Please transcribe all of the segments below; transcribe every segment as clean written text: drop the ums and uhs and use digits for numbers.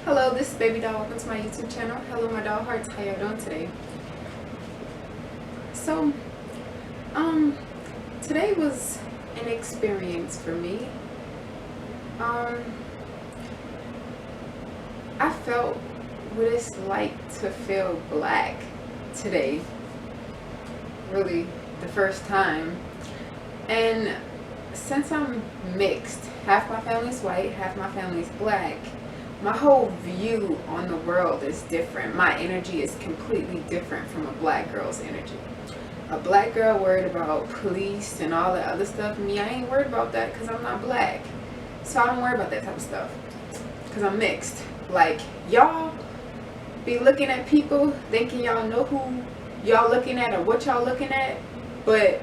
Hello, this is Baby Doll. Welcome to my YouTube channel. Hello, my doll hearts. How y'all doing today? So, today was an experience for me. I felt what it's like to feel black today. Really, the first time. And since I'm mixed, half my family's white, half my family's black, my whole view on the world is different. My energy is completely different from a black girl's energy. A black girl worried about police and all that other stuff. Me, I ain't worried about that because I'm not black. So I don't worry about that type of stuff because I'm mixed. Like, y'all be looking at people thinking y'all know who y'all looking at or what y'all looking at, but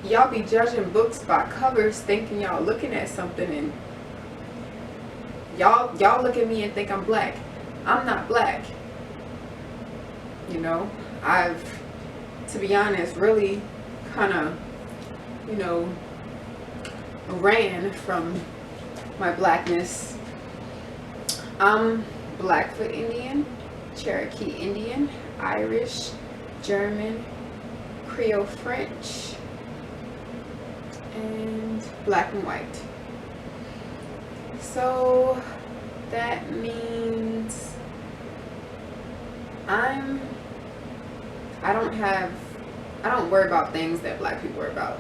y'all be judging books by covers thinking y'all looking at something, and y'all look at me and think I'm black. I'm not black. You know, I've, to be honest, really kind of, ran from my blackness. I'm Blackfoot Indian, Cherokee Indian, Irish, German, Creole French, and black and white. So that means I don't worry about things that black people worry about.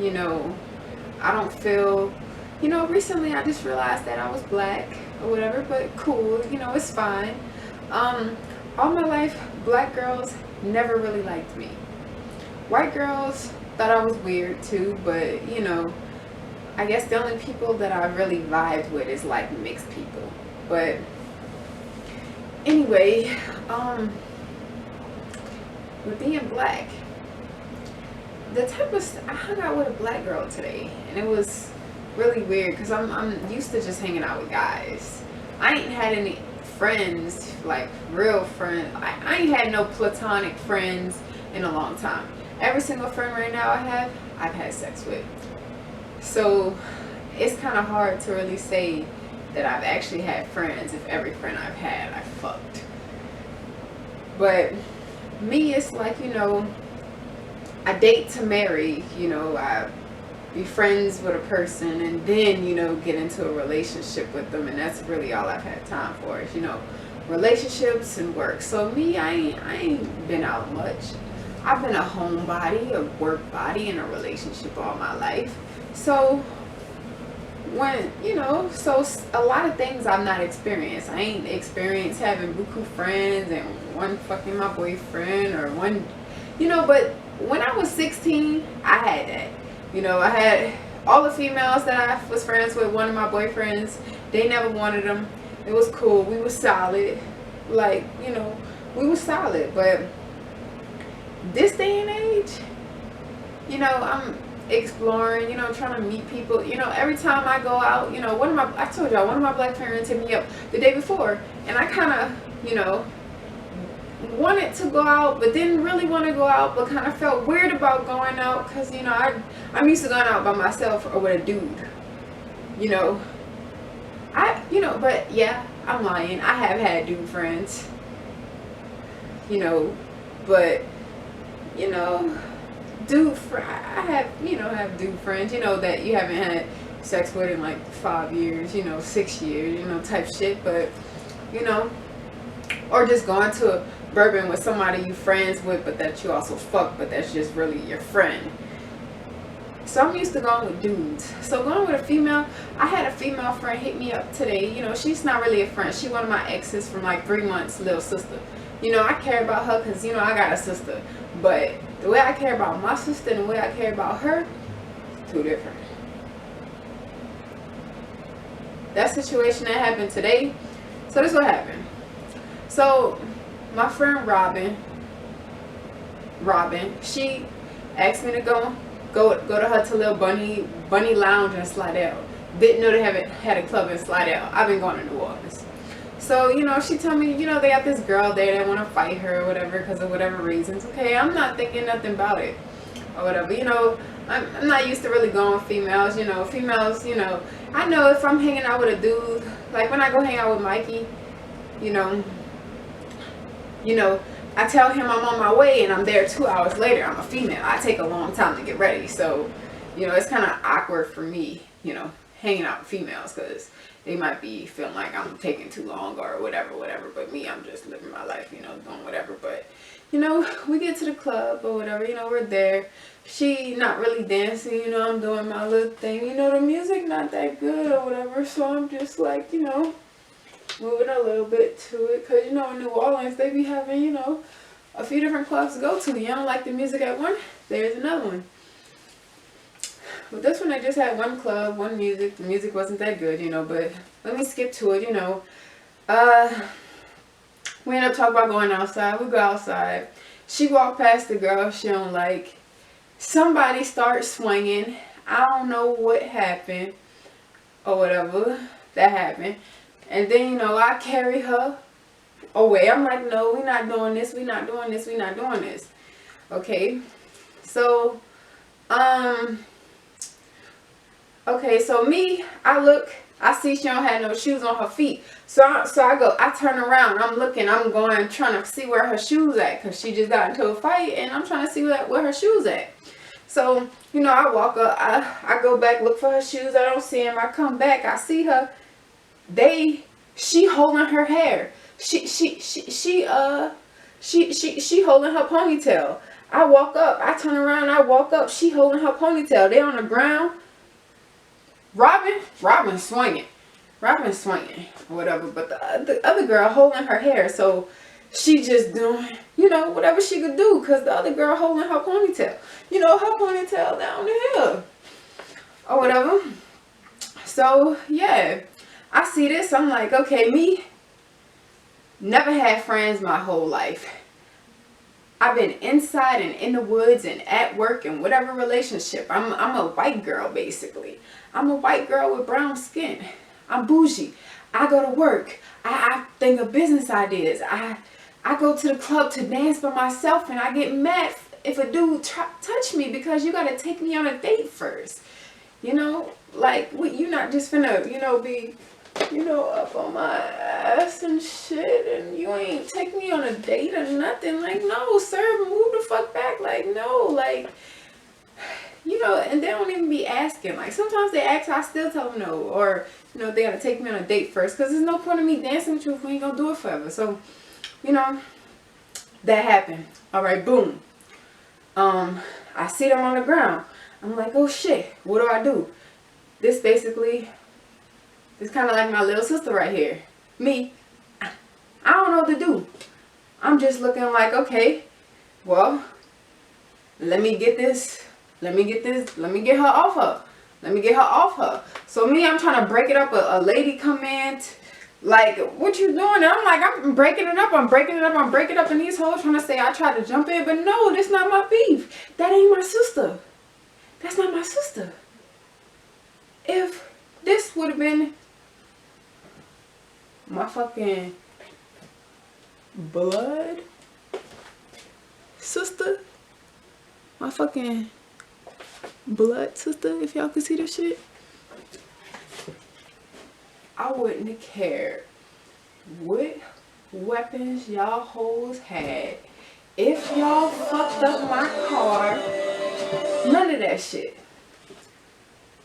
I don't feel, recently I just realized that I was black or whatever, but cool, it's fine. All my life, black girls never really liked me. White girls thought I was weird too, but I guess the only people that I really vibed with is like mixed people. But anyway, with being black, I hung out with a black girl today, and it was really weird because I'm used to just hanging out with guys. I ain't had any friends, like real friends. I ain't had no platonic friends in a long time. Every single friend right now I've had sex with. So it's kind of hard to really say that I've actually had friends if every friend I've had I fucked. But me, it's like, I date to marry, I be friends with a person and then, get into a relationship with them, and that's really all I've had time for is, relationships and work. So me, I ain't been out much. I've been a homebody, a work body, in a relationship all my life. So when, so a lot of things I've not experienced. I ain't experienced having buku friends and one fucking my boyfriend or one, but when I was 16, I had that. I had all the females that I was friends with, one of my boyfriends, they never wanted them. It was cool. We were solid. Like, we were solid. But this day and age, I'm exploring, trying to meet people. Every time I go out, I told y'all, one of my black parents hit me up the day before, and I kind of, wanted to go out but didn't really want to go out, but kind of felt weird about going out because I'm used to going out by myself or with a dude. But yeah, I'm lying. I have had dude friends, but I have dude friends, that you haven't had sex with in like 5 years, 6 years, type shit. But or just going to a bourbon with somebody you friends with but that you also fuck, but that's just really your friend. So I'm used to going with dudes. So going with a female, I had a female friend hit me up today. She's not really a friend. She one of my exes from like 3 months, little sister. I care about her because I got a sister, but the way I care about my sister and the way I care about her, two different. That situation that happened today, so this is what happened. So my friend Robin, she asked me to go to her to little bunny lounge in Slidell. Didn't know they had a club in Slidell. I've been going to New Orleans. So, she told me, they got this girl there that want to fight her or whatever because of whatever reasons. Okay, I'm not thinking nothing about it or whatever. I'm not used to really going with females, you know. Females, you know, I know if I'm hanging out with a dude, like when I go hang out with Mikey, you know, you know, I tell him I'm on my way and I'm there 2 hours later. I'm a female. I take a long time to get ready. So, you know, it's kind of awkward for me, you know, hanging out with females because they might be feeling like I'm taking too long or whatever, whatever. But me, I'm just living my life, you know, doing whatever. But, you know, we get to the club or whatever, you know, we're there. She not really dancing, you know, I'm doing my little thing. You know, the music not that good or whatever. So I'm just like, you know, moving a little bit to it, because you know in New Orleans they be having, you know, a few different clubs to go to. You don't like the music at one, there's another one. But this one, I just had one club, one music. The music wasn't that good, you know, but let me skip to it. You know, we ended up talking about going outside. We go outside. She walked past the girl she don't like. Somebody starts swinging. I don't know what happened or whatever that happened. And then, you know, I carry her away. I'm like, no, we're not doing this. We're not doing this. We're not doing this. Okay. So, okay. So me, I look, I see she don't have no shoes on her feet. So I turn around. I'm looking, I'm going, trying to see where her shoes at. Because she just got into a fight and I'm trying to see where her shoes at. So, you know, I walk up, I go back, look for her shoes. I don't see them. I come back, I see her. She holding her hair. She holding her ponytail. I walk up, I turn around, I walk up, she holding her ponytail. They on the ground. Robin swinging, or whatever. But the other girl holding her hair. So she just doing, you know, whatever she could do, because the other girl holding her ponytail. You know, her ponytail down the hill or whatever. So yeah. I see this, I'm like, okay, me, never had friends my whole life. I've been inside and in the woods and at work and whatever relationship. I'm a white girl, basically. I'm a white girl with brown skin. I'm bougie. I go to work. I think of business ideas. I go to the club to dance by myself, and I get mad if a dude touch me, because you got to take me on a date first. You know, like, you're not just finna, you know, be, you know, up on my ass and shit, and you ain't take me on a date or nothing. Like, no, sir, move the fuck back. Like, no, like, you know, and they don't even be asking. Like, sometimes they ask, I still tell them no, or, you know, they gotta take me on a date first, because there's no point in me dancing with you if we ain't gonna do it forever. So, you know, that happened. All right, boom. I see them on the ground. I'm like, oh shit, what do I do? This basically, it's kind of like my little sister right here. Me, I don't know what to do. I'm just looking like, okay, well, let me get her off her. Let me get her off her. So me, I'm trying to break it up. A lady come in, like, what you doing? And I'm like, I'm breaking it up. And these hoes trying to say I tried to jump in. But no, that's not my beef. That ain't my sister. That's not my sister. If this would have been my fucking blood sister, my fucking blood sister, if y'all could see this shit, I wouldn't have cared what weapons y'all hoes had. If y'all fucked up my car, none of that shit.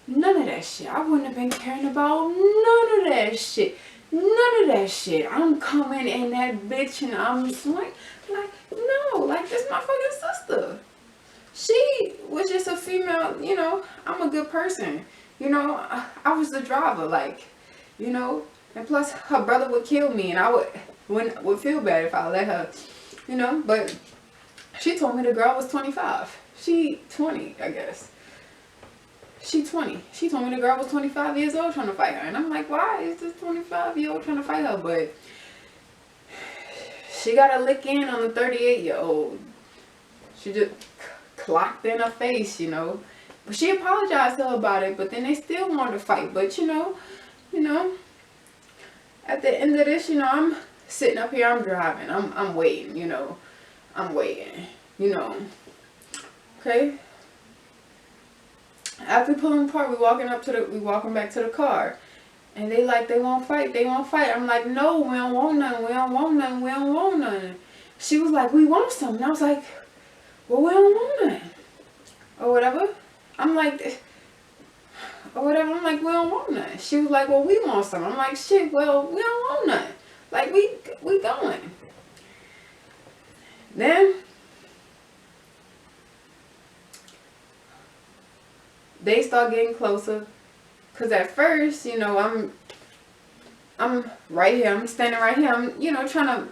None of that shit. I wouldn't have been caring about none of that shit. None of that shit. I'm coming in that bitch and I'm like, no, like, this my fucking sister. She was just a female, you know, I'm a good person. You know, I was the driver, like, you know, and plus her brother would kill me and I would feel bad if I let her, you know, but she told me the girl was 25. She 20, I guess. She 20. She told me the girl was 25 years old trying to fight her. And I'm like, why is this 25-year-old trying to fight her? But she got a lick in on the 38-year-old. She just clocked in her face, you know. But she apologized to her about it. But then they still wanted to fight. But, you know, at the end of this, you know, I'm sitting up here. I'm driving. I'm waiting, you know. I'm waiting, you know. Okay. After pulling apart, we walking back to the car. And they like, they won't fight, they won't fight. I'm like, no, we don't want none, we don't want none, we don't want none. She was like, we want some. And I was like, well, we don't want none. Or whatever. I'm like, or whatever. I'm like, we don't want none. She was like, well, we want some. I'm like, shit, well, we don't want none. Like, we going. Then they start getting closer. Cause at first, you know, I'm right here. I'm standing right here. I'm, you know, trying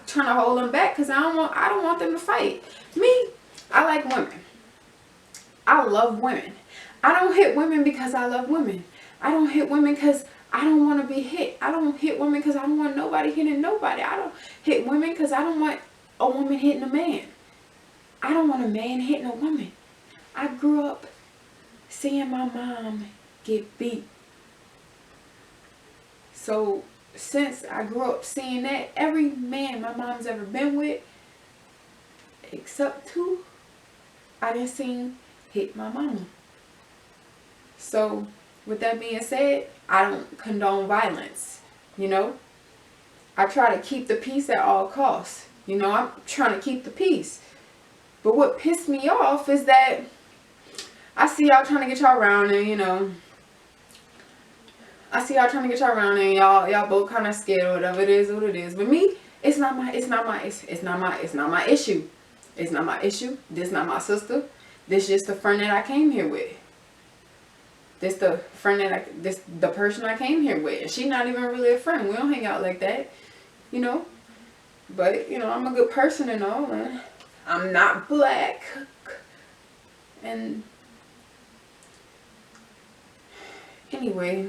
to hold them back because I don't want them to fight. Me, I like women. I love women. I don't hit women because I love women. I don't hit women because I don't want to be hit. I don't hit women because I don't want nobody hitting nobody. I don't hit women because I don't want a woman hitting a man. I don't want a man hitting a woman. I grew up seeing my mom get beat. So since I grew up seeing that, every man my mom's ever been with, except two, I didn't see hit my mama. So with that being said, I don't condone violence. You know, I try to keep the peace at all costs. You know, I'm trying to keep the peace. But what pissed me off is that I see y'all trying to get y'all around and, you know, I see y'all trying to get y'all around and y'all both kind of scared or whatever. It is what it is. But me, it's not my issue. It's not my issue. This not my sister. This just the friend that I came here with. This the person I came here with. She not even really a friend. We don't hang out like that, you know. But you know, I'm a good person and all, and I'm not black. And anyway.